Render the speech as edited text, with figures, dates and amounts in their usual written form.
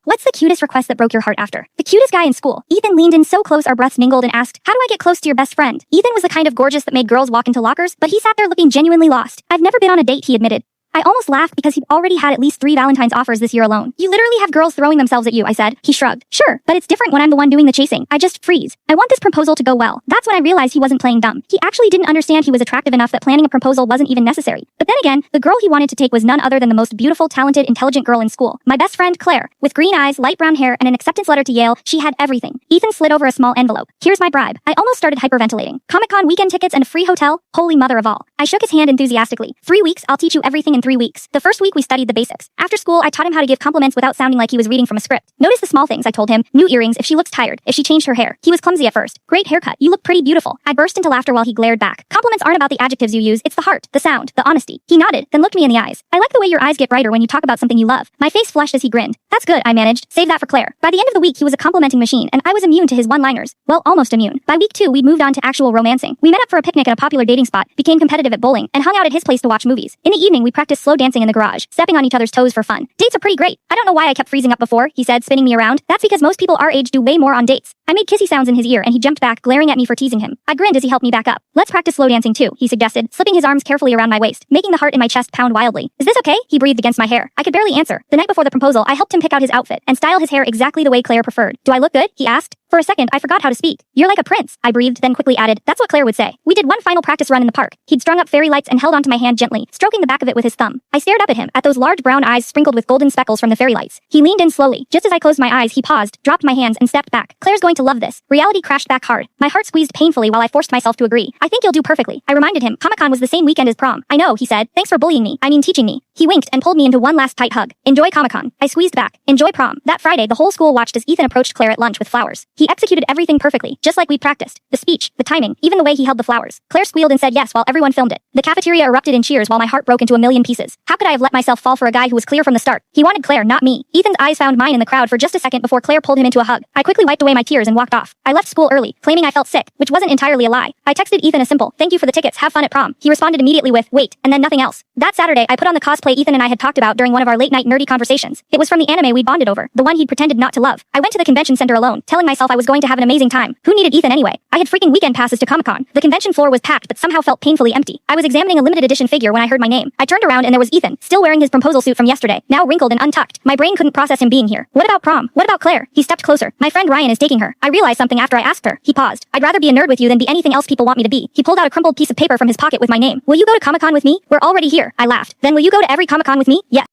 What's the cutest request that broke your heart after? The cutest guy in school. Ethan leaned in so close our breaths mingled and asked, "How do I get close to your best friend?" Ethan was the kind of gorgeous that made girls walk into lockers, but he sat there looking genuinely lost. "I've never been on a date," he admitted. I almost laughed because he'd already had at least 3 Valentine's offers this year alone. "You literally have girls throwing themselves at you," I said. He shrugged. "Sure, but it's different when I'm the one doing the chasing. I just freeze. I want this proposal to go well." That's when I realized he wasn't playing dumb. He actually didn't understand he was attractive enough that planning a proposal wasn't even necessary. But then again, the girl he wanted to take was none other than the most beautiful, talented, intelligent girl in school. My best friend, Claire. With green eyes, light brown hair, and an acceptance letter to Yale, she had everything. Ethan slid over a small envelope. "Here's my bribe." I almost started hyperventilating. Comic-Con weekend tickets and a free hotel? Holy mother of all. I shook his hand enthusiastically. 3 weeks, I'll teach you everything in 3 weeks. The first week we studied the basics. After school, I taught him how to give compliments without sounding like he was reading from a script. "Notice the small things," I told him. "New earrings, if she looks tired, if she changed her hair." He was clumsy at first. "Great haircut. You look pretty beautiful." I burst into laughter while he glared back. "Compliments aren't about the adjectives you use, it's the heart, the sound, the honesty." He nodded, then looked me in the eyes. "I like the way your eyes get brighter when you talk about something you love." My face flushed as he grinned. "That's good," I managed. "Save that for Claire." By the end of the week, he was a complimenting machine, and I was immune to his one-liners. Well, almost immune. By week 2, we'd moved on to actual romancing. We met up for a picnic at a popular dating spot, became competitive at bowling, and hung out at his place to watch movies. In the evening, we practiced slow dancing in the garage, stepping on each other's toes for fun. "Dates are pretty great. I don't know why I kept freezing up before," he said, spinning me around. "That's because most people our age do way more on dates." I made kissy sounds in his ear and he jumped back, glaring at me for teasing him. I grinned as he helped me back up. "Let's practice slow dancing too," he suggested, slipping his arms carefully around my waist, making the heart in my chest pound wildly. "Is this okay?" He breathed against my hair. I could barely answer. The night before the proposal, I helped him pick out his outfit and style his hair exactly the way Claire preferred. "Do I look good?" he asked. For a second, I forgot how to speak. "You're like a prince," I breathed, then quickly added, "That's what Claire would say." We did one final practice run in the park. He'd strung up fairy lights and held onto my hand gently, stroking the back of it with his thumb. I stared up at him, at those large brown eyes sprinkled with golden speckles from the fairy lights. He leaned in slowly. Just as I closed my eyes, he paused, dropped my hands, and stepped back. "Claire's going to love this." Reality crashed back hard. My heart squeezed painfully while I forced myself to agree. "I think you'll do perfectly." I reminded him. "Comic-Con was the same weekend as prom." "I know," he said. "Thanks for bullying me. I mean teaching me." He winked and pulled me into one last tight hug. "Enjoy Comic-Con." I squeezed back. "Enjoy prom." That Friday, the whole school watched as Ethan approached Claire at lunch with flowers. He executed everything perfectly, just like we'd practiced. The speech, the timing, even the way he held the flowers. Claire squealed and said yes while everyone filmed it. The cafeteria erupted in cheers while my heart broke into a million pieces. How could I have let myself fall for a guy who was clear from the start? He wanted Claire, not me. Ethan's eyes found mine in the crowd for just a second before Claire pulled him into a hug. I quickly wiped away my tears and walked off. I left school early, claiming I felt sick, which wasn't entirely a lie. I texted Ethan a simple, "Thank you for the tickets, have fun at prom." He responded immediately with, "Wait," and then nothing else. That Saturday, I put on the cosplay Ethan and I had talked about during one of our late-night nerdy conversations. It was from the anime we bonded over, the one he'd pretended not to love. I went to the convention center alone, telling myself I was going to have an amazing time. Who needed Ethan anyway? I had freaking weekend passes to Comic-Con. The convention floor was packed but somehow felt painfully empty. I was examining a limited edition figure when I heard my name. I turned around and there was Ethan, still wearing his proposal suit from yesterday, now wrinkled and untucked. My brain couldn't process him being here. "What about prom? What about Claire?" He stepped closer. "My friend Ryan is taking her." I realized something after I asked her. He paused. "I'd rather be a nerd with you than be anything else people want me to be." He pulled out a crumpled piece of paper from his pocket with my name. "Will you go to Comic-Con with me?" "We're already here." I laughed. "Then will you go to every Comic-Con with me?" "Yes."